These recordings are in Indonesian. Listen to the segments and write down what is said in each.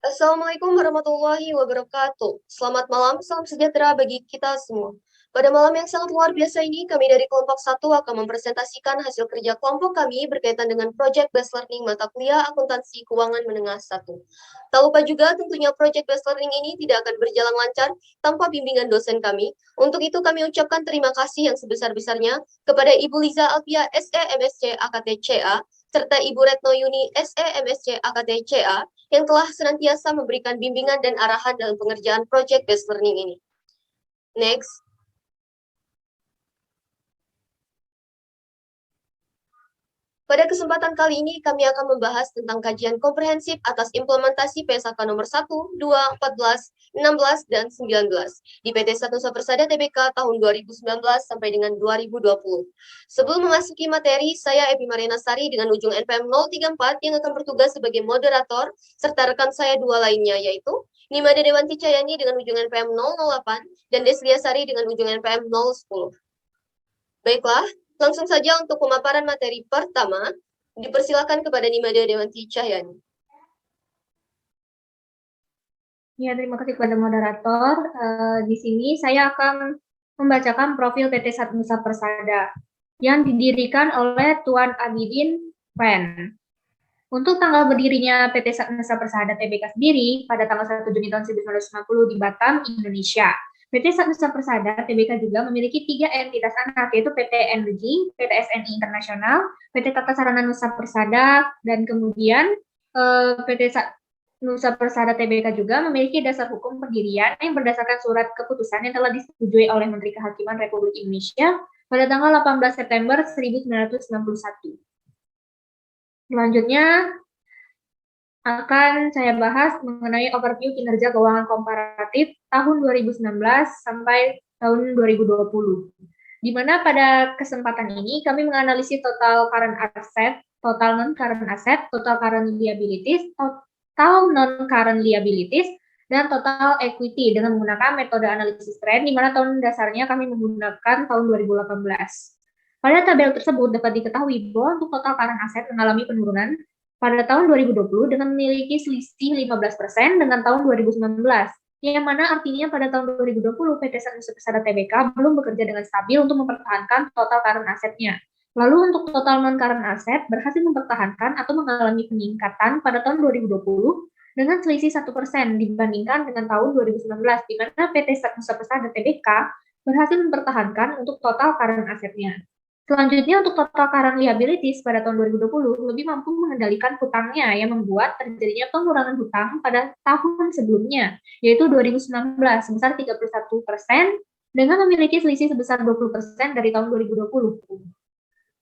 Assalamualaikum warahmatullahi wabarakatuh. Selamat malam, salam sejahtera bagi kita semua. Pada malam yang sangat luar biasa ini, kami dari kelompok 1 akan mempresentasikan hasil kerja kelompok kami berkaitan dengan Project Based Learning mata kuliah Akuntansi Keuangan Menengah 1. Tak lupa juga tentunya Project Based Learning ini tidak akan berjalan lancar tanpa bimbingan dosen kami. Untuk itu kami ucapkan terima kasih yang sebesar-besarnya kepada Ibu Liza Alfia SEMSC AKTCA serta Ibu Retno Yuni SEMSC AKTCA yang telah senantiasa memberikan bimbingan dan arahan dalam pengerjaan Project Based Learning ini. Next. Pada kesempatan kali ini, kami akan membahas tentang kajian komprehensif atas implementasi PSAK nomor 1, 2, 14, 16, dan 19 di PT Nusa Persada Tbk tahun 2019 sampai dengan 2020. Sebelum memasuki materi, saya Epi Mariana Sari dengan ujung NPM 034 yang akan bertugas sebagai moderator, serta rekan saya dua lainnya, yaitu Nimade Dewanti Cayani dengan ujung NPM 008 dan Deslia Sari dengan ujung NPM 010. Baiklah, langsung saja untuk pemaparan materi pertama, dipersilakan kepada Nimade Dewanti Cahyani. Ya, terima kasih kepada moderator. Di sini saya akan membacakan profil PT Nusa Persada yang didirikan oleh Tuan Abidin Pen. Untuk tanggal berdirinya PT Nusa Persada Tbk sendiri pada tanggal 1 Juni tahun 1950 di Batam, Indonesia. PT Nusa Persada Tbk juga memiliki 3 entitas anak, yaitu PT Energi, PT SNI Internasional, PT Tata Sarana Nusa Persada, dan kemudian PT Nusa Persada Tbk juga memiliki dasar hukum pendirian yang berdasarkan surat keputusan yang telah disetujui oleh Menteri Kehakiman Republik Indonesia pada tanggal 18 September 1991. Selanjutnya akan saya bahas mengenai overview kinerja keuangan komparatif tahun 2019 sampai tahun 2020. Di mana pada kesempatan ini kami menganalisis total current asset, total non-current asset, total current liabilities, total non-current liabilities, dan total equity dengan menggunakan metode analisis trend, di mana tahun dasarnya kami menggunakan tahun 2018. Pada tabel tersebut dapat diketahui bahwa untuk total current asset mengalami penurunan pada tahun 2020 dengan memiliki selisih 15% dengan tahun 2019, yang mana artinya pada tahun 2020 PT Nusa Persada Tbk belum bekerja dengan stabil untuk mempertahankan total current assetnya. Lalu untuk total non-current asset berhasil mempertahankan atau mengalami peningkatan pada tahun 2020 dengan selisih 1% dibandingkan dengan tahun 2019, di mana PT Nusa Persada Tbk berhasil mempertahankan untuk total current assetnya. Selanjutnya untuk total current liabilities pada tahun 2020 lebih mampu mengendalikan hutangnya yang membuat terjadinya pengurangan hutang pada tahun sebelumnya, yaitu 2019 sebesar 31% dengan memiliki selisih sebesar 20% dari tahun 2020.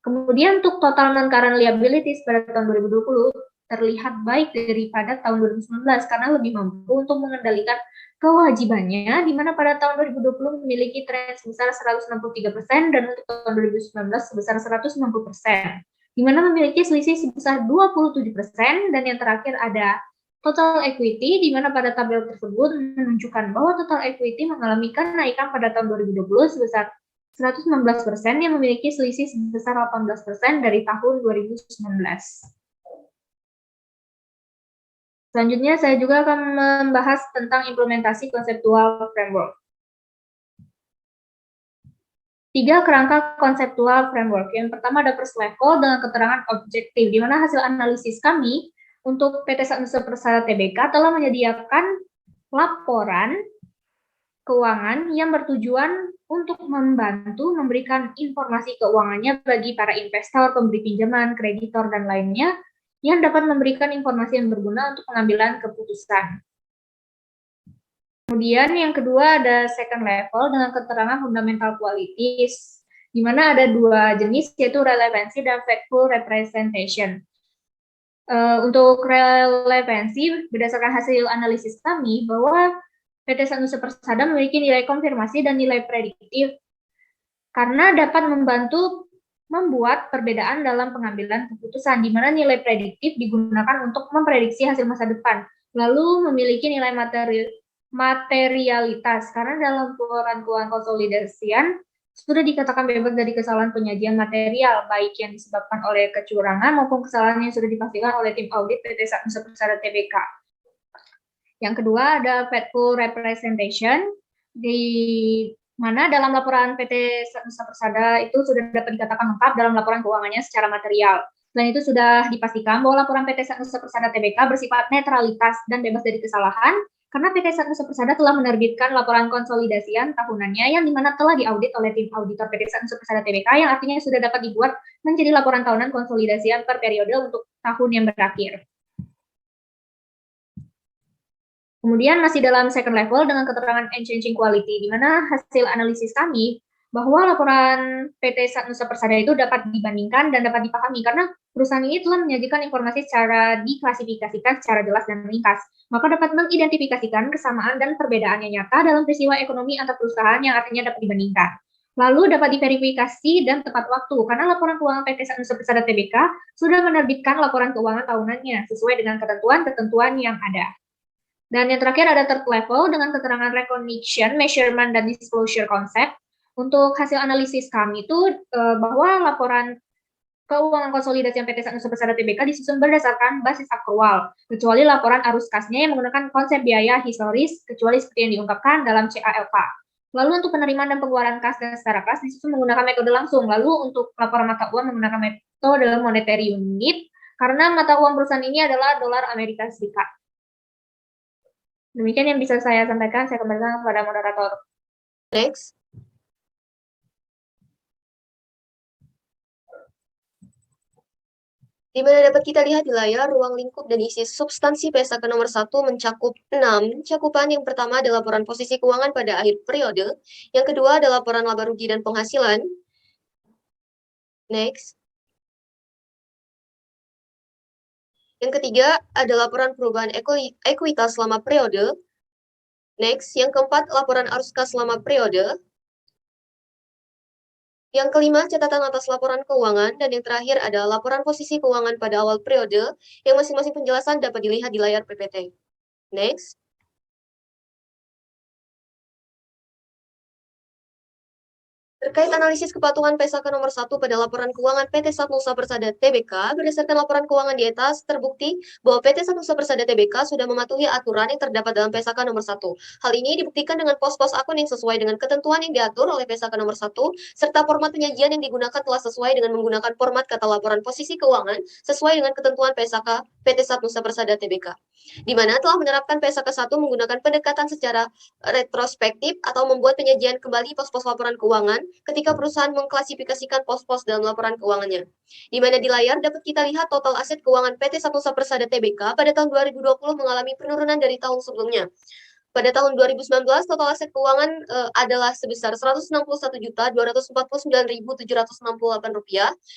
Kemudian untuk total non-current liabilities pada tahun 2020 terlihat baik daripada tahun 2019 karena lebih mampu untuk mengendalikan kewajibannya, di mana pada tahun 2020 memiliki tren sebesar 163% dan untuk tahun 2019 sebesar 190%, di mana memiliki selisih sebesar 27%, dan yang terakhir ada total equity, di mana pada tabel tersebut menunjukkan bahwa total equity mengalami kenaikan pada tahun 2020 sebesar 116% yang memiliki selisih sebesar 18% dari tahun 2019. Selanjutnya, saya juga akan membahas tentang implementasi konseptual framework. 3 kerangka konseptual framework. Yang pertama ada first level dengan keterangan objektif, di mana hasil analisis kami untuk PT Nusa Persada Tbk telah menyediakan laporan keuangan yang bertujuan untuk membantu memberikan informasi keuangannya bagi para investor, pemberi pinjaman, kreditor, dan lainnya, yang dapat memberikan informasi yang berguna untuk pengambilan keputusan. Kemudian yang kedua ada second level dengan keterangan fundamental qualities, di mana ada 2 jenis, yaitu relevansi dan factful representation. Untuk relevansi, berdasarkan hasil analisis kami, bahwa PT Nusa Persada memiliki nilai konfirmasi dan nilai prediktif, karena dapat membantu membuat perbedaan dalam pengambilan keputusan, di mana nilai prediktif digunakan untuk memprediksi hasil masa depan, lalu memiliki nilai materialitas, karena dalam laporan keuangan konsolidasian sudah dikatakan bebas dari kesalahan penyajian material, baik yang disebabkan oleh kecurangan maupun kesalahan yang sudah dipastikan oleh tim audit PT Nusa Persada Tbk. Yang kedua ada faithful representation, di mana dalam laporan PT Nusa Persada itu sudah dapat dikatakan lengkap dalam laporan keuangannya secara material. Selain itu sudah dipastikan bahwa laporan PT Nusa Persada Tbk bersifat netralitas dan bebas dari kesalahan, karena PT Nusa Persada telah menerbitkan laporan konsolidasian tahunannya yang dimana telah diaudit oleh tim auditor PT Nusa Persada Tbk, yang artinya sudah dapat dibuat menjadi laporan tahunan konsolidasian per periode untuk tahun yang berakhir. Kemudian masih dalam second level dengan keterangan changing quality, di mana hasil analisis kami bahwa laporan PT Nusa Persada itu dapat dibandingkan dan dapat dipahami karena perusahaan ini telah menyajikan informasi secara diklasifikasikan secara jelas dan ringkas, maka dapat mengidentifikasikan kesamaan dan perbedaan yang nyata dalam peristiwa ekonomi antar perusahaan yang artinya dapat dibandingkan. Lalu dapat diverifikasi dan tepat waktu, karena laporan keuangan PT Nusa Persada Tbk sudah menerbitkan laporan keuangan tahunannya sesuai dengan ketentuan-ketentuan yang ada. Dan yang terakhir ada third level dengan keterangan recognition, measurement, dan disclosure concept. Untuk hasil analisis kami itu bahwa laporan keuangan konsolidasi PT Nusa Persada Tbk disusun berdasarkan basis akrual, kecuali laporan arus kasnya yang menggunakan konsep biaya historis, kecuali seperti yang diungkapkan dalam CALK. Lalu untuk penerimaan dan pengeluaran kas dan setara kas disusun menggunakan metode langsung. Lalu untuk laporan mata uang menggunakan metode monetary unit, karena mata uang perusahaan ini adalah dolar Amerika Serikat. Demikian yang bisa saya sampaikan, saya kembalikan kepada moderator. Next. Di mana dapat kita lihat di layar, ruang lingkup dan isi substansi PSAK nomor 1 mencakup 6 cakupan. Yang pertama adalah laporan posisi keuangan pada akhir periode. Yang kedua adalah laporan laba rugi dan penghasilan. Next. Yang ketiga adalah laporan perubahan ekuitas selama periode. Next. Yang keempat, laporan arus kas selama periode. Yang kelima, catatan atas laporan keuangan. Dan yang terakhir adalah laporan posisi keuangan pada awal periode, yang masing-masing penjelasan dapat dilihat di layar PPT. Next. Terkait analisis kepatuhan PSAK nomor 1 pada laporan keuangan PT Nusa Persada Tbk, berdasarkan laporan keuangan di atas, terbukti bahwa PT Nusa Persada Tbk sudah mematuhi aturan yang terdapat dalam PSAK nomor 1. Hal ini dibuktikan dengan pos-pos akun yang sesuai dengan ketentuan yang diatur oleh PSAK nomor 1, serta format penyajian yang digunakan telah sesuai dengan menggunakan format kata laporan posisi keuangan sesuai dengan ketentuan PSAK PT Nusa Persada Tbk, di mana telah menerapkan PSAK 1 menggunakan pendekatan secara retrospektif atau membuat penyajian kembali pos-pos laporan keuangan ketika perusahaan mengklasifikasikan pos-pos dalam laporan keuangannya. Di mana di layar dapat kita lihat total aset keuangan PT Nusa Persada Tbk pada tahun 2020 mengalami penurunan dari tahun sebelumnya. Pada tahun 2019, total aset keuangan adalah sebesar Rp161.249.768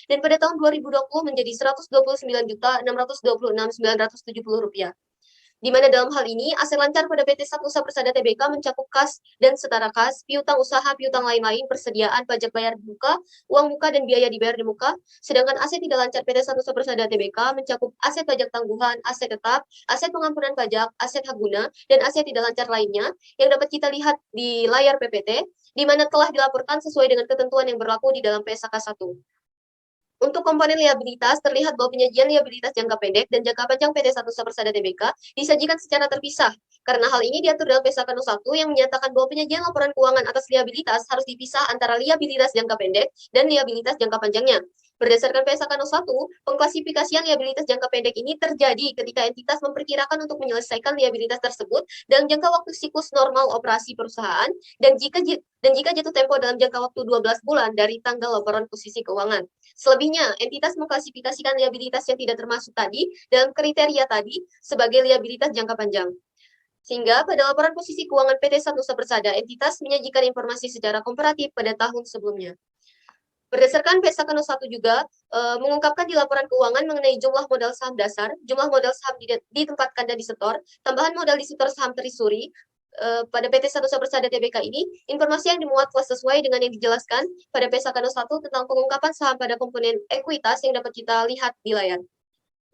dan pada tahun 2020 menjadi Rp129.626.970. Di mana dalam hal ini, aset lancar pada PT Nusa Persada Tbk mencakup kas dan setara kas, piutang usaha, piutang lain-lain, persediaan, pajak bayar di muka, uang muka, dan biaya dibayar di muka. Sedangkan aset tidak lancar PT Nusa Persada Tbk mencakup aset pajak tangguhan, aset tetap, aset pengampunan pajak, aset hak guna, dan aset tidak lancar lainnya yang dapat kita lihat di layar PPT, di mana telah dilaporkan sesuai dengan ketentuan yang berlaku di dalam PSAK 1. Untuk komponen liabilitas, terlihat bahwa penyajian liabilitas jangka pendek dan jangka panjang PT Nusa Persada Tbk disajikan secara terpisah. Karena hal ini diatur dalam PSAK 1 yang menyatakan bahwa penyajian laporan keuangan atas liabilitas harus dipisah antara liabilitas jangka pendek dan liabilitas jangka panjangnya. Berdasarkan PSAK 1, pengklasifikasian liabilitas jangka pendek ini terjadi ketika entitas memperkirakan untuk menyelesaikan liabilitas tersebut dalam jangka waktu siklus normal operasi perusahaan dan jika jatuh tempo dalam jangka waktu 12 bulan dari tanggal laporan posisi keuangan. Selebihnya, entitas mengklasifikasikan liabilitas yang tidak termasuk tadi dalam kriteria tadi sebagai liabilitas jangka panjang. Sehingga pada laporan posisi keuangan PT Nusa Persada, entitas menyajikan informasi secara komparatif pada tahun sebelumnya. Berdasarkan PSAK 1 juga mengungkapkan di laporan keuangan mengenai jumlah modal saham dasar, jumlah modal saham ditempatkan dan disetor, tambahan modal disetor saham terisuri pada PT Nusa Persada Tbk ini, informasi yang dimuat telah sesuai dengan yang dijelaskan pada PSAK 1 tentang pengungkapan saham pada komponen ekuitas yang dapat kita lihat di layar.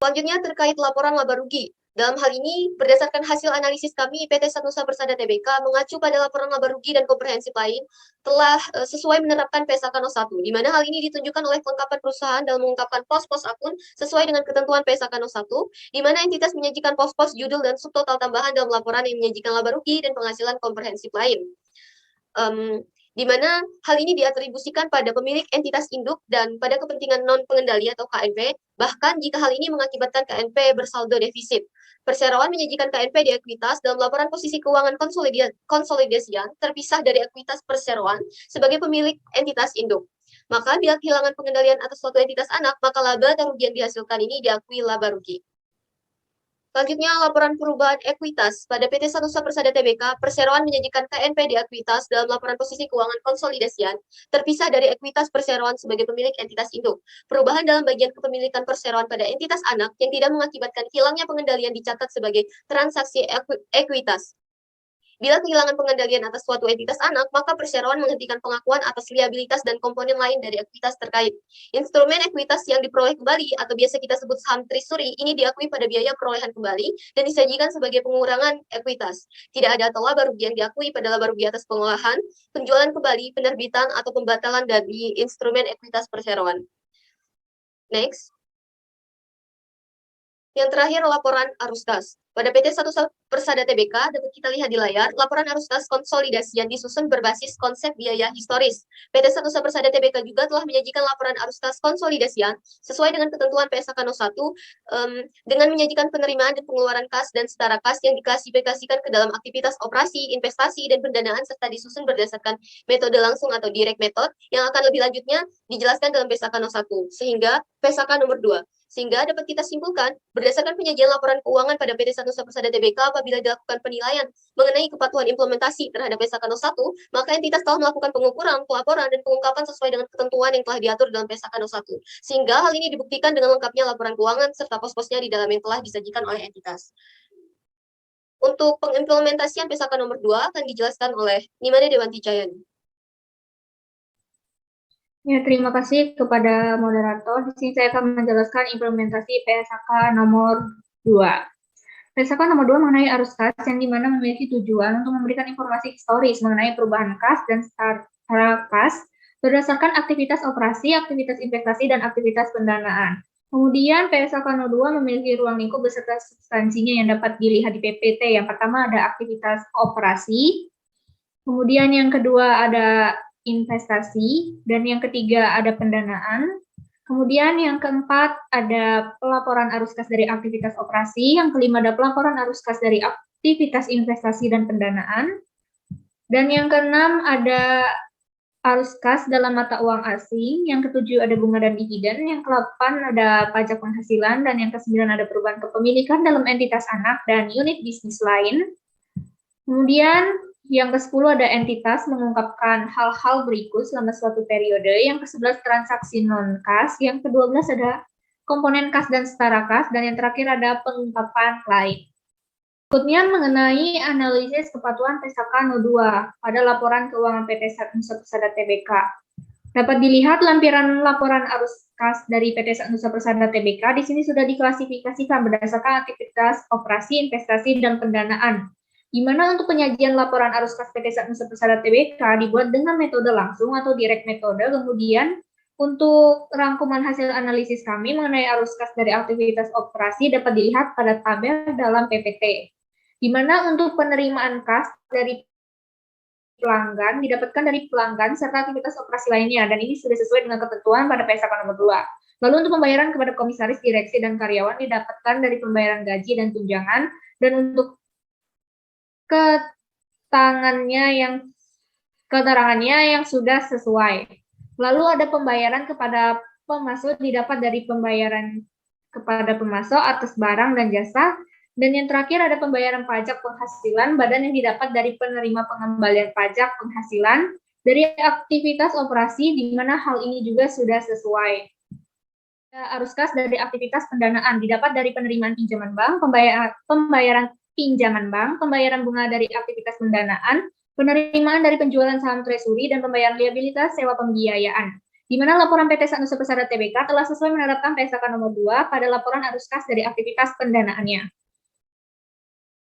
Selanjutnya terkait laporan laba rugi. Dalam hal ini, berdasarkan hasil analisis kami, PT Sanusa Persada Tbk mengacu pada laporan laba rugi dan komprehensif lain telah sesuai menerapkan PSAK 01, di mana hal ini ditunjukkan oleh kelengkapan perusahaan dalam mengungkapkan pos-pos akun sesuai dengan ketentuan PSAK 01, di mana entitas menyajikan pos-pos judul dan subtotal tambahan dalam laporan yang menyajikan laba rugi dan penghasilan komprehensif lain. Di mana hal ini diatribusikan pada pemilik entitas induk dan pada kepentingan non-pengendali atau KNP, bahkan jika hal ini mengakibatkan KNP bersaldo defisit. Perseroan menyajikan KNP di ekuitas dalam laporan posisi keuangan konsolidasian terpisah dari ekuitas perseroan sebagai pemilik entitas induk. Maka bila kehilangan pengendalian atas suatu entitas anak, maka laba atau rugi yang dihasilkan ini diakui laba rugi. Selanjutnya, laporan perubahan ekuitas. Pada PT Sanusa Persada Tbk, perseroan menyajikan KNP di ekuitas dalam laporan posisi keuangan konsolidasian, terpisah dari ekuitas perseroan sebagai pemilik entitas induk. Perubahan dalam bagian kepemilikan perseroan pada entitas anak yang tidak mengakibatkan hilangnya pengendalian dicatat sebagai transaksi ekuitas. Bila kehilangan pengendalian atas suatu entitas anak, maka perseroan menghentikan pengakuan atas liabilitas dan komponen lain dari ekuitas terkait. Instrumen ekuitas yang diperoleh kembali atau biasa kita sebut saham treasury ini diakui pada biaya perolehan kembali dan disajikan sebagai pengurangan ekuitas. Tidak ada atau laba rugi yang diakui pada laba rugi atas pengolahan, penjualan kembali, penerbitan atau pembatalan dari instrumen ekuitas perseroan. Next. Yang terakhir, laporan arus kas. Pada PT Sanusa Persada Tbk, dapat kita lihat di layar, laporan arus kas konsolidasi yang disusun berbasis konsep biaya historis. PT Sanusa Persada Tbk juga telah menyajikan laporan arus kas konsolidasian sesuai dengan ketentuan PSAK 01 dengan menyajikan penerimaan dan pengeluaran kas dan setara kas yang diklasifikasikan ke dalam aktivitas operasi, investasi, dan pendanaan serta disusun berdasarkan metode langsung atau direct method yang akan lebih lanjutnya dijelaskan dalam PSAK 01 sehingga PSAK nomor 2. Sehingga dapat kita simpulkan, berdasarkan penyajian laporan keuangan pada PT Sanusa Persada Tbk apabila dilakukan penilaian mengenai kepatuhan implementasi terhadap PSAK 01, maka entitas telah melakukan pengukuran, pelaporan, dan pengungkapan sesuai dengan ketentuan yang telah diatur dalam PSAK 01. Sehingga hal ini dibuktikan dengan lengkapnya laporan keuangan serta pos-posnya di dalam yang telah disajikan oleh entitas. Untuk pengimplementasian PSAK nomor 2 akan dijelaskan oleh Nimade Dewanti Jayani. Ya, terima kasih kepada moderator. Di sini saya akan menjelaskan implementasi PSAK nomor 2. PSAK nomor 2 mengenai arus kas yang dimana memiliki tujuan untuk memberikan informasi historis mengenai perubahan kas dan setara kas berdasarkan aktivitas operasi, aktivitas investasi, dan aktivitas pendanaan. Kemudian PSAK nomor 2 memiliki ruang lingkup beserta substansinya yang dapat dilihat di PPT. Yang pertama ada aktivitas operasi, kemudian yang kedua ada investasi, dan yang ketiga ada pendanaan. Kemudian yang keempat ada pelaporan arus kas dari aktivitas operasi, yang kelima ada pelaporan arus kas dari aktivitas investasi dan pendanaan, dan yang keenam ada arus kas dalam mata uang asing, yang ketujuh ada bunga dan dividen, yang ke-8 ada pajak penghasilan, dan yang ke-9 ada perubahan kepemilikan dalam entitas anak dan unit bisnis lain. Kemudian yang ke-10 ada entitas mengungkapkan hal-hal berikut selama suatu periode. Yang ke-11 transaksi non-kas. Yang ke-12 ada komponen kas dan setara kas. Dan yang terakhir ada pengungkapan lain. Berikutnya mengenai analisis kepatuhan PSAK 02 pada laporan keuangan PT Sanusa Persada Tbk. Dapat dilihat lampiran laporan arus kas dari PT Sanusa Persada Tbk. Di sini sudah diklasifikasikan berdasarkan aktivitas operasi, investasi, dan pendanaan. Di mana untuk penyajian laporan arus kas PT Sanusa Persada Tbk dibuat dengan metode langsung atau direct metode. Kemudian untuk rangkuman hasil analisis kami mengenai arus kas dari aktivitas operasi dapat dilihat pada tabel dalam PPT. Di mana untuk penerimaan kas dari pelanggan didapatkan dari pelanggan serta aktivitas operasi lainnya, dan ini sudah sesuai dengan ketentuan pada PSAK nomor 2. Lalu untuk pembayaran kepada komisaris, direksi, dan karyawan didapatkan dari pembayaran gaji dan tunjangan, dan untuk keterangannya yang sudah sesuai. Lalu ada pembayaran kepada pemasok didapat dari pembayaran kepada pemasok atas barang dan jasa, dan yang terakhir ada pembayaran pajak penghasilan badan yang didapat dari penerima pengembalian pajak penghasilan dari aktivitas operasi, di mana hal ini juga sudah sesuai. Arus kas dari aktivitas pendanaan didapat dari penerimaan pinjaman bank, pembayaran pinjaman bank, pembayaran bunga dari aktivitas pendanaan, penerimaan dari penjualan saham treasury, dan pembayaran liabilitas sewa pembiayaan. Di mana laporan PT Sanusa Persada Tbk telah sesuai menerapkan PSAK nomor 2 pada laporan arus kas dari aktivitas pendanaannya.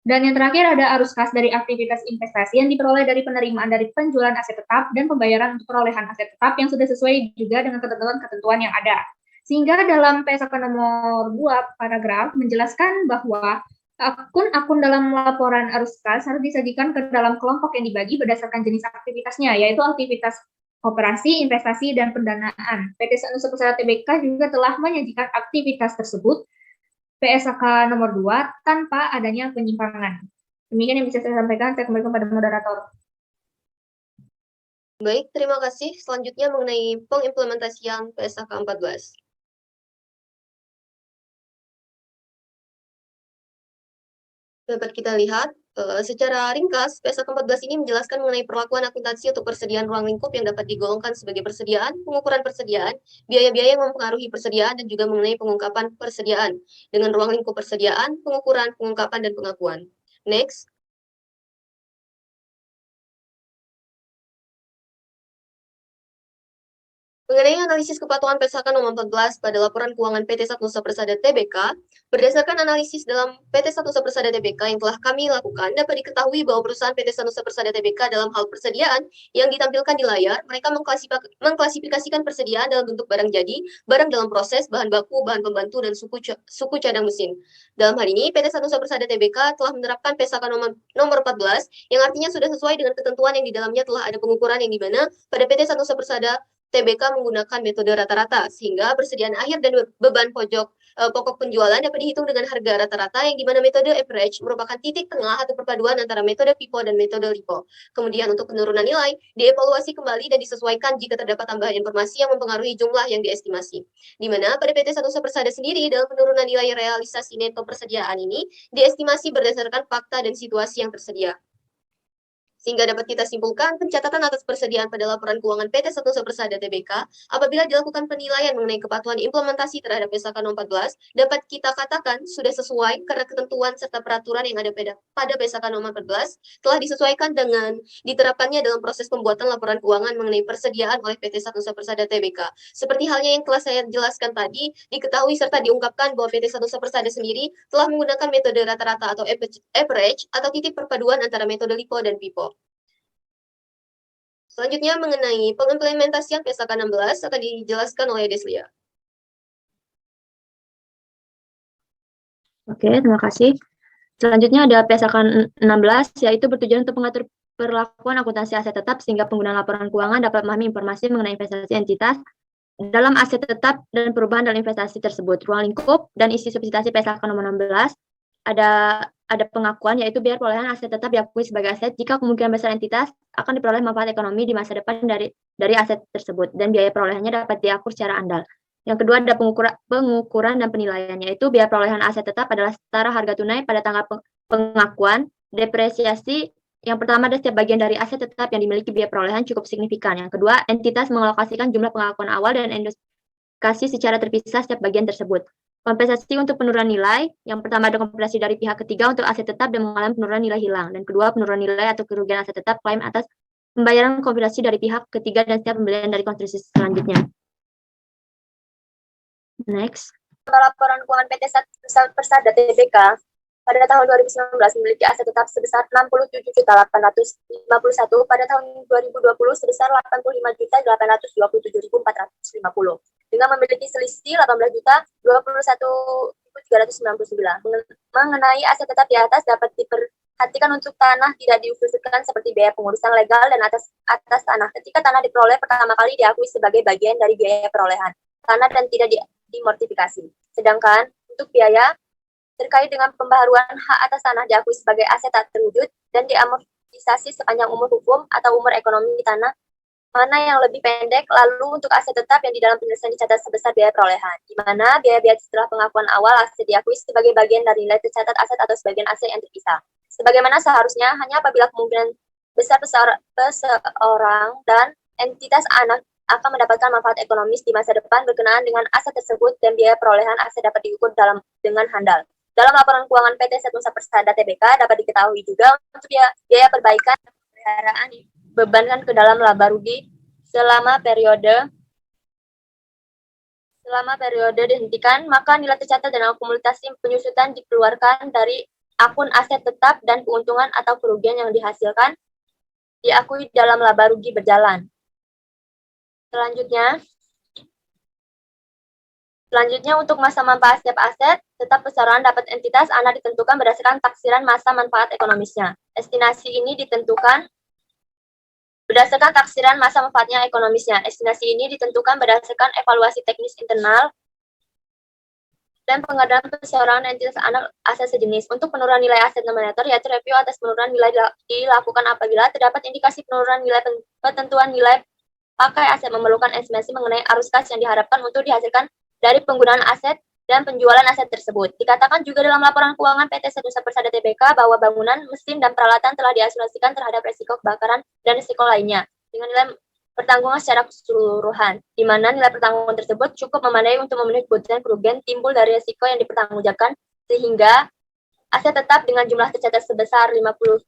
Dan yang terakhir ada arus kas dari aktivitas investasi yang diperoleh dari penerimaan dari penjualan aset tetap dan pembayaran untuk perolehan aset tetap yang sudah sesuai juga dengan ketentuan-ketentuan yang ada. Sehingga dalam PSK nomor 2 paragraf menjelaskan bahwa akun-akun dalam laporan arus kas harus disajikan ke dalam kelompok yang dibagi berdasarkan jenis aktivitasnya, yaitu aktivitas operasi, investasi, dan pendanaan. PT Sanusi Persada Tbk juga telah menyajikan aktivitas tersebut PSK nomor 2 tanpa adanya penyimpangan. Demikian yang bisa saya sampaikan. Saya kembalikan pada moderator. Baik, terima kasih. Selanjutnya mengenai pengimplementasian PSK 14. Dapat kita lihat, secara ringkas, PSK 14 ini menjelaskan mengenai perlakuan akuntansi untuk persediaan ruang lingkup yang dapat digolongkan sebagai persediaan, pengukuran persediaan, biaya-biaya yang mempengaruhi persediaan, dan juga mengenai pengungkapan persediaan, dengan ruang lingkup persediaan, pengukuran, pengungkapan, dan pengakuan. Next. Mengenai analisis kepatuhan PSK nomor 14 pada laporan keuangan PT Sanusi Persada Tbk, berdasarkan analisis dalam PT Sanusi Persada Tbk yang telah kami lakukan, dapat diketahui bahwa perusahaan PT Sanusi Persada Tbk dalam hal persediaan yang ditampilkan di layar, mereka mengklasifikasikan persediaan dalam bentuk barang jadi, barang dalam proses, bahan baku, bahan pembantu, dan suku cadang mesin. Dalam hal ini, PT Sanusi Persada Tbk telah menerapkan PSK nomor 14, yang artinya sudah sesuai dengan ketentuan yang di dalamnya telah ada pengukuran yang di mana pada PT Sanusi Persada TBK menggunakan metode rata-rata, sehingga persediaan akhir dan beban pokok penjualan dapat dihitung dengan harga rata-rata yang dimana metode average merupakan titik tengah atau perpaduan antara metode FIFO dan metode LIFO. Kemudian untuk penurunan nilai, dievaluasi kembali dan disesuaikan jika terdapat tambahan informasi yang mempengaruhi jumlah yang diestimasi. Di mana pada PT Sanusi Persada sendiri dalam penurunan nilai realisasi neto persediaan ini diestimasi berdasarkan fakta dan situasi yang tersedia. Sehingga dapat kita simpulkan, pencatatan atas persediaan pada laporan keuangan PT Sanusi Persada Tbk apabila dilakukan penilaian mengenai kepatuhan implementasi terhadap PSK nomor 14 dapat kita katakan sudah sesuai karena ketentuan serta peraturan yang ada pada PSK nomor 14 telah disesuaikan dengan diterapkannya dalam proses pembuatan laporan keuangan mengenai persediaan oleh PT Sanusi Persada Tbk. Seperti halnya yang telah saya jelaskan tadi, diketahui serta diungkapkan bahwa PT Sanusi Persada sendiri telah menggunakan metode rata-rata atau average atau titik perpaduan antara metode LIFO dan FIFO. Selanjutnya mengenai pengimplementasian PSK 16 akan dijelaskan oleh Deslia. Oke, terima kasih. Selanjutnya ada PSK 16, yaitu bertujuan untuk mengatur perlakuan akuntansi aset tetap sehingga pengguna laporan keuangan dapat memahami informasi mengenai investasi entitas dalam aset tetap dan perubahan dalam investasi tersebut. Ruang lingkup dan isi substansi PSK nomor 16 ada pengakuan, yaitu biaya perolehan aset tetap diakui sebagai aset jika kemungkinan besar entitas akan diperoleh manfaat ekonomi di masa depan dari aset tersebut, dan biaya perolehannya dapat diakur secara andal. Yang kedua ada pengukuran dan penilaian, yaitu biaya perolehan aset tetap adalah setara harga tunai pada tanggal pengakuan. Depresiasi yang pertama ada setiap bagian dari aset tetap yang dimiliki biaya perolehan cukup signifikan. Yang kedua, entitas mengalokasikan jumlah pengakuan awal dan endoscasi secara terpisah setiap bagian tersebut. Kompensasi untuk penurunan nilai, yang pertama ada kompensasi dari pihak ketiga untuk aset tetap dan mengalami penurunan nilai hilang. Dan kedua, penurunan nilai atau kerugian aset tetap klaim atas pembayaran kompensasi dari pihak ketiga dan setiap pembelian dari konstruksi selanjutnya. Next. Laporan keuangan PT Sanusi Persada Tbk pada tahun 2019 memiliki aset tetap sebesar 67.851, pada tahun 2020 sebesar 85.827.450, dengan memiliki selisih 18.021.399. Mengenai aset tetap di atas dapat diperhatikan untuk tanah tidak diusulkan seperti biaya pengurusan legal dan atas tanah. Ketika tanah diperoleh pertama kali diakui sebagai bagian dari biaya perolehan tanah dan tidak dimortifikasi. Sedangkan untuk biaya terkait dengan pembaharuan hak atas tanah diakui sebagai aset tak terwujud dan diamortisasi sepanjang umur hukum atau umur ekonomi tanah, mana yang lebih pendek. Lalu untuk aset tetap yang di dalam penyelesaian dicatat sebesar biaya perolehan, di mana biaya-biaya setelah pengakuan awal aset diakui sebagai bagian dari nilai tercatat aset atau sebagian aset yang terpisah. Sebagaimana seharusnya, hanya apabila kemungkinan besar seseorang dan entitas anak akan mendapatkan manfaat ekonomis di masa depan berkenaan dengan aset tersebut dan biaya perolehan aset dapat diukur dengan handal. Dalam laporan keuangan PT Sanusi Persada Tbk dapat diketahui juga untuk biaya perbaikan dan pemeliharaan dibebankan ke dalam laba rugi selama periode dihentikan, maka nilai tercatat dan akumulasi penyusutan dikeluarkan dari akun aset tetap dan keuntungan atau kerugian yang dihasilkan diakui dalam laba rugi berjalan. Selanjutnya untuk masa manfaat setiap aset, tetap besaran dapat entitas ANA ditentukan berdasarkan taksiran masa manfaat ekonomisnya. Estimasi ini ditentukan berdasarkan taksiran masa manfaatnya ekonomisnya. Estimasi ini ditentukan berdasarkan evaluasi teknis internal dan pengadaan besaran entitas anak aset sejenis. Untuk penurunan nilai aset nominator, yaitu review atas penurunan nilai dilakukan apabila terdapat indikasi penurunan nilai ketentuan nilai pakai aset memerlukan estimasi mengenai arus kas yang diharapkan untuk dihasilkan dari penggunaan aset dan penjualan aset tersebut. Dikatakan juga dalam laporan keuangan PT Nusa Persada Tbk bahwa bangunan, mesin, dan peralatan telah diasuransikan terhadap risiko kebakaran dan risiko lainnya dengan nilai pertanggungan secara keseluruhan, di mana nilai pertanggungan tersebut cukup memadai untuk memenuhi kerugian timbul dari risiko yang dipertanggungjawabkan, sehingga aset tetap dengan jumlah tercatat sebesar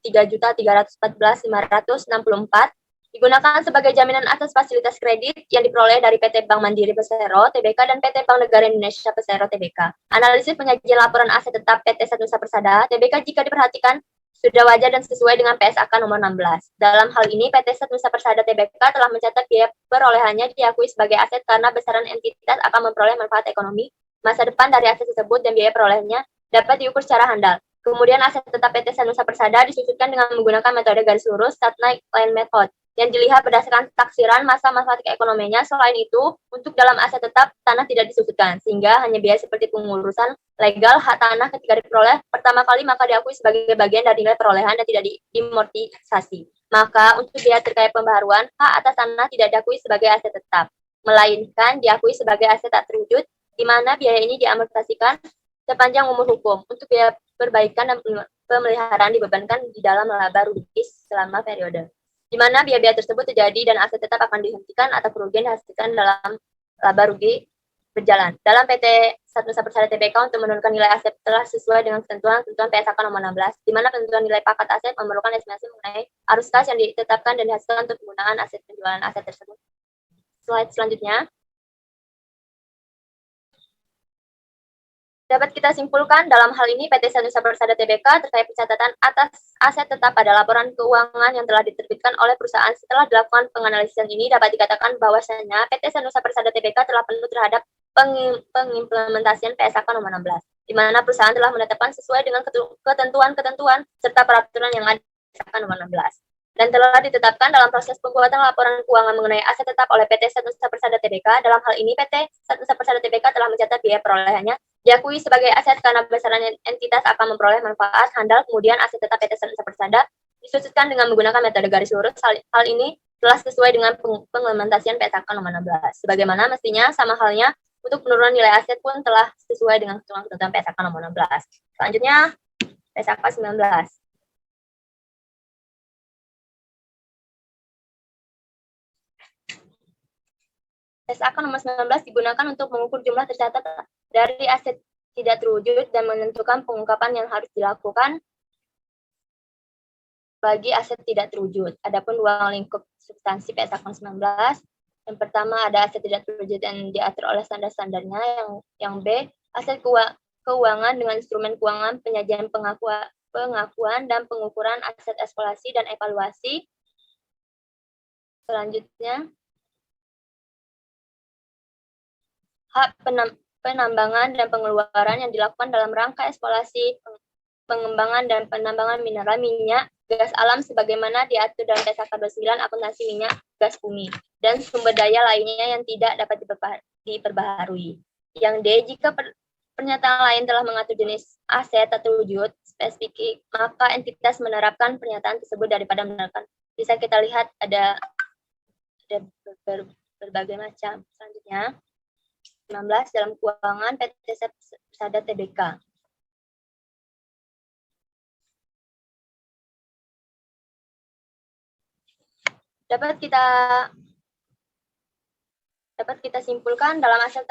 53.314.564 digunakan sebagai jaminan atas fasilitas kredit yang diperoleh dari PT Bank Mandiri Persero Tbk dan PT Bank Negara Indonesia Persero Tbk. Analisis penyajian laporan aset tetap PT Nusa Persada Tbk jika diperhatikan sudah wajar dan sesuai dengan PSAK nomor 16. Dalam hal ini, PT Nusa Persada Tbk telah mencatat biaya perolehannya diakui sebagai aset karena besaran entitas akan memperoleh manfaat ekonomi masa depan dari aset tersebut dan biaya perolehannya dapat diukur secara handal. Kemudian aset tetap PT Nusa Persada disusutkan dengan menggunakan metode garis lurus Satnight Line Method yang dilihat berdasarkan taksiran masa manfaat keekonomiannya. Selain itu, untuk dalam aset tetap, tanah tidak disusutkan, sehingga hanya biaya seperti pengurusan legal hak tanah ketika diperoleh pertama kali maka diakui sebagai bagian dari nilai perolehan dan tidak dimortisasi. Maka untuk biaya terkait pembaharuan, hak atas tanah tidak diakui sebagai aset tetap, melainkan diakui sebagai aset tak terwujud, di mana biaya ini diamortisasikan sepanjang umur hukum. Untuk biaya perbaikan dan pemeliharaan dibebankan di dalam laba rugi selama periode, di mana biaya-biaya tersebut terjadi dan aset tetap akan dihentikan atau kerugian dihasilkan dalam laba rugi berjalan. Dalam PT Nusa Persada Tbk untuk menurunkan nilai aset telah sesuai dengan ketentuan PSAK nomor 16, di mana penentuan nilai pakat aset memerlukan estimasi mengenai arus kas yang ditetapkan dan dihasilkan untuk penggunaan aset penjualan aset tersebut. Slide selanjutnya. Dapat kita simpulkan dalam hal ini PT Nusa Persada Tbk terkait pencatatan atas aset tetap pada laporan keuangan yang telah diterbitkan oleh perusahaan setelah dilakukan penganalisan ini dapat dikatakan bahwasanya PT Nusa Persada Tbk telah penuh terhadap pengimplementasian PSAK nomor 16, di mana perusahaan telah menetapkan sesuai dengan ketentuan-ketentuan serta peraturan yang ada di PSAK nomor 16. Dan telah ditetapkan dalam proses pembuatan laporan keuangan mengenai aset tetap oleh PT Nusa Persada Tbk. Dalam hal ini, PT Nusa Persada Tbk telah mencatat biaya perolehannya diakui sebagai aset karena besaran entitas akan memperoleh manfaat handal. Kemudian aset tetap PT Nusa Persada disusutkan dengan menggunakan metode garis lurus. Hal ini telah sesuai dengan pengimplementasian PSAK nomor 16. Sebagaimana mestinya sama halnya untuk penurunan nilai aset pun telah sesuai dengan ketentuan PSAK nomor 16. Selanjutnya, PSAK 19. PSAK nomor 19 digunakan untuk mengukur jumlah tercatat dari aset tidak terwujud dan menentukan pengungkapan yang harus dilakukan bagi aset tidak terwujud. Adapun ruang lingkup substansi PSAK 19, yang pertama ada aset tidak terwujud yang diatur oleh standar-standarnya, yang B, aset keuangan dengan instrumen keuangan, penyajian pengakuan dan pengukuran aset eskalasi dan evaluasi. Selanjutnya, hak penambangan dan pengeluaran yang dilakukan dalam rangka eksplorasi, pengembangan dan penambangan mineral, minyak, gas alam sebagaimana diatur dalam PSAK 29 akuntansi minyak, gas bumi, dan sumber daya lainnya yang tidak dapat diperbaharui. Yang D, jika pernyataan lain telah mengatur jenis aset tak terwujud spesifik, maka entitas menerapkan pernyataan tersebut daripada menerapkan. Bisa kita lihat ada berbagai macam. Selanjutnya, 19 dalam keuangan PT Persada Tbk. Dapat kita simpulkan dalam aset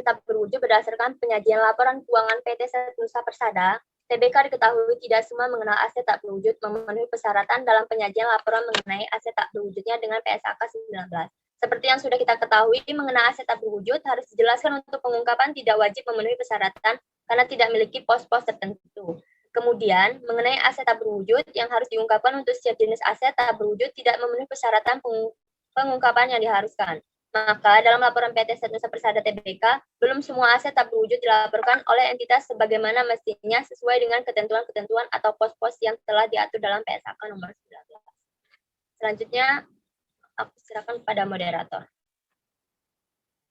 tak terwujud berdasarkan penyajian laporan keuangan PT Nusa Persada Tbk diketahui tidak semua mengenal aset tak terwujud memenuhi persyaratan dalam penyajian laporan mengenai aset tak terwujudnya dengan PSAK 19. Seperti yang sudah kita ketahui, mengenai aset tak terwujud harus dijelaskan untuk pengungkapan tidak wajib memenuhi persyaratan karena tidak memiliki pos-pos tertentu. Kemudian, mengenai aset tak berwujud yang harus diungkapkan untuk setiap jenis aset tak berwujud tidak memenuhi persyaratan pengungkapan yang diharuskan. Maka, dalam laporan PT Nusa Persada Tbk, belum semua aset tak berwujud dilaporkan oleh entitas sebagaimana mestinya sesuai dengan ketentuan-ketentuan atau pos-pos yang telah diatur dalam PSAK nomor 19. Selanjutnya, aku serahkan pada moderator.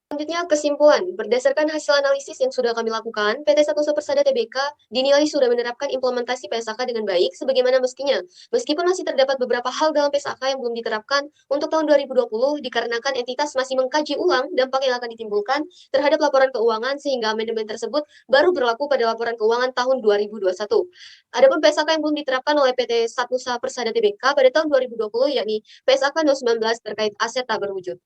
Selanjutnya, kesimpulan. Berdasarkan hasil analisis yang sudah kami lakukan, PT Nusa Persada Tbk dinilai sudah menerapkan implementasi PSAK dengan baik sebagaimana mestinya. Meskipun masih terdapat beberapa hal dalam PSAK yang belum diterapkan untuk tahun 2020 dikarenakan entitas masih mengkaji ulang dampak yang akan ditimbulkan terhadap laporan keuangan sehingga amandemen tersebut baru berlaku pada laporan keuangan tahun 2021. Adapun PSAK yang belum diterapkan oleh PT Nusa Persada Tbk pada tahun 2020 yakni PSAK No 19 terkait aset tak berwujud.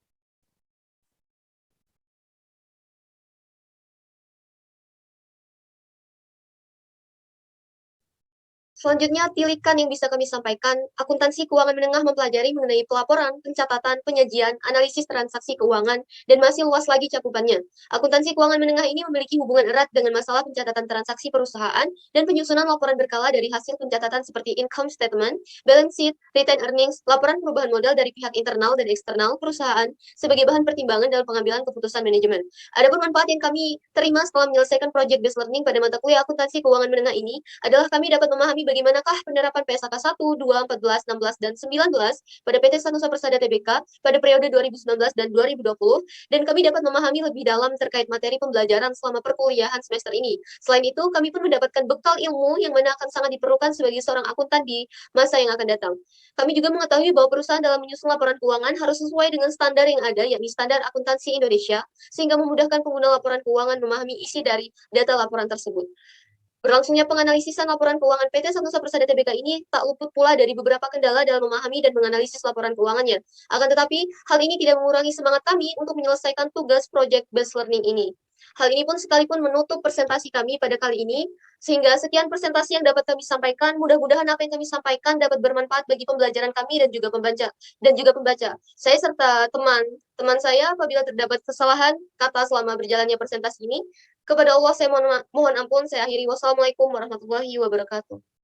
Selanjutnya, tilikan yang bisa kami sampaikan, akuntansi keuangan menengah mempelajari mengenai pelaporan, pencatatan, penyajian, analisis transaksi keuangan, dan masih luas lagi cakupannya. Akuntansi keuangan menengah ini memiliki hubungan erat dengan masalah pencatatan transaksi perusahaan dan penyusunan laporan berkala dari hasil pencatatan seperti income statement, balance sheet, retained earnings, laporan perubahan modal dari pihak internal dan eksternal perusahaan sebagai bahan pertimbangan dalam pengambilan keputusan manajemen. Adapun manfaat yang kami terima setelah menyelesaikan project based learning pada mata kuliah akuntansi keuangan menengah ini adalah kami dapat memahami bagaimanakah penerapan PSAK 1, 2, 14, 16, dan 19 pada PT Nusa Persada Tbk pada periode 2019 dan 2020, dan kami dapat memahami lebih dalam terkait materi pembelajaran selama perkuliahan semester ini. Selain itu, kami pun mendapatkan bekal ilmu yang mana akan sangat diperlukan sebagai seorang akuntan di masa yang akan datang. Kami juga mengetahui bahwa perusahaan dalam menyusun laporan keuangan harus sesuai dengan standar yang ada, yakni standar akuntansi Indonesia, sehingga memudahkan pengguna laporan keuangan memahami isi dari data laporan tersebut. Berlangsungnya penganalisisan laporan keuangan PT Nusa Persada Tbk ini tak luput pula dari beberapa kendala dalam memahami dan menganalisis laporan keuangannya. Akan tetapi, hal ini tidak mengurangi semangat kami untuk menyelesaikan tugas project based learning ini. Hal ini pun sekalipun menutup presentasi kami pada kali ini, sehingga sekian presentasi yang dapat kami sampaikan. Mudah-mudahan apa yang kami sampaikan dapat bermanfaat bagi pembelajaran kami dan juga pembaca. Saya serta teman saya apabila terdapat kesalahan kata selama berjalannya presentasi ini. Kepada Allah saya mohon ampun, saya akhiri. Wassalamualaikum warahmatullahi wabarakatuh.